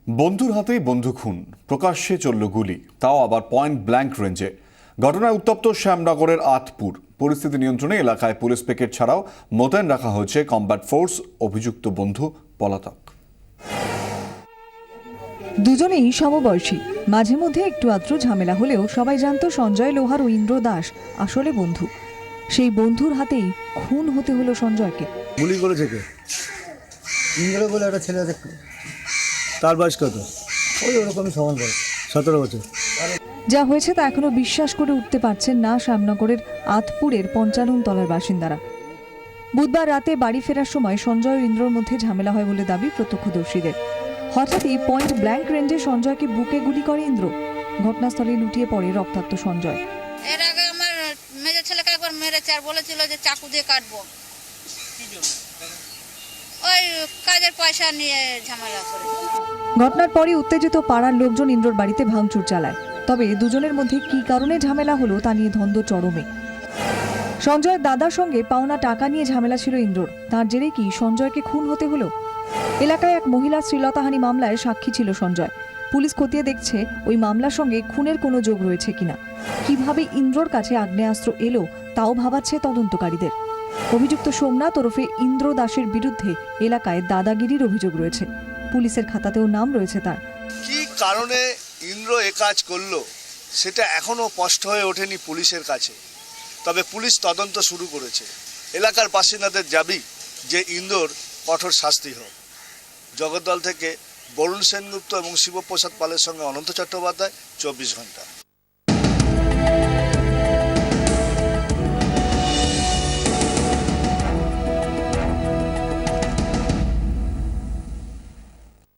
বন্ধুর হাতেই বন্ধু খুন, প্রকাশ্যে চলল গুলি, তাও আবার পয়েন্ট ব্ল্যাঙ্ক রেঞ্জে। ঘটনায় উত্তপ্ত শ্যামনগরের আতপুর। পরিস্থিতি নিয়ন্ত্রণে এলাকায় পুলিশ পিকেট ছাড়াও মোতায়েন রাখা হয়েছে কমব্যাট ফোর্স। অভিযুক্ত বন্ধু পলাতক। দুজনেই সমবয়সী, মাঝে মধ্যে একটু আদ্র ঝামেলা হলেও সবাই জানতো সঞ্জয় লোহার ও ইন্দ্র দাস আসলে বন্ধু। সেই বন্ধুর হাতেই খুন হতে হলো সঞ্জয়কে। গুলি করেছে কে? ইন্দ্র বলে একটা ছেলে আছে, তার বয়স কত? ওই ওরকমই সমান বয়স। 17 বছর। যা হয়েছে তা এখনো বিশ্বাস করে উঠতে পারছেন না শ্যামনগরের আতপুরের 55 তলার বাসিন্দারা। বুধবার রাতে বাড়ি ফেরার সময় সঞ্জয় ও ইন্দ্রর মধ্যে ঝামেলা হয় বলে দাবি প্রত্যক্ষদর্শীদের। হঠাৎই পয়েন্ট ব্ল্যাঙ্ক রেঞ্জে সঞ্জয়কে বুকে গুলি করে ইন্দ্র। ঘটনাস্থলে লুটিয়ে পড়ে রক্তাক্ত সঞ্জয়। এর আগে আমার মেজো ছেলেকে একবার মেরেছে আর বলেছিল যে চাকু দিয়ে কাটবো। ওই কাজের পয়সা নিয়ে ঝামেলা করে। ঘটনার পরই উত্তেজিত পাড়ার লোকজন ইন্দ্রর বাড়িতে ভাঙচুর চালায়। তবে দুজনের মধ্যে কী কারণে ঝামেলা হলো তা নিয়ে দ্বন্দ্ব চরমে। সঞ্জয়ের দাদার সঙ্গে পাওনা টাকা নিয়ে ঝামেলা ছিল ইন্দ্রর, তার জেরে কি সঞ্জয়কে খুন হতে হলো? এলাকায় এক মহিলা শ্লীলতাহানি মামলায় সাক্ষী ছিল সঞ্জয়। পুলিশ খতিয়ে দেখছে ওই মামলার সঙ্গে খুনের কোনো যোগ রয়েছে কিনা। কিভাবে ইন্দ্রর কাছে আগ্নেয়াস্ত্র এলো তাও ভাবাচ্ছে তদন্তকারীদের। অভিযুক্ত সোমনাথ ওরফে ইন্দ্র দাসের বিরুদ্ধে এলাকায় দাদাগিরির অভিযোগ রয়েছে। পুলিশের খাতাতেও নাম রয়েছে তার। কি কারণে ইন্দ্র এ কাজ করলো সেটা এখনো স্পষ্ট হয়ে ওঠেনি পুলিশের কাছে। তবে পুলিশ তদন্ত শুরু করেছে। এলাকার বাসিন্দাদের দাবি যে ইন্দ্রর কঠোর শাস্তি হোক। জগদ্দল থেকে বরুণ সেনগুপ্ত এবং শিবপ্রসাদ পালের সঙ্গে অনন্ত চট্টোপাধ্যায়, 24 ঘন্টা।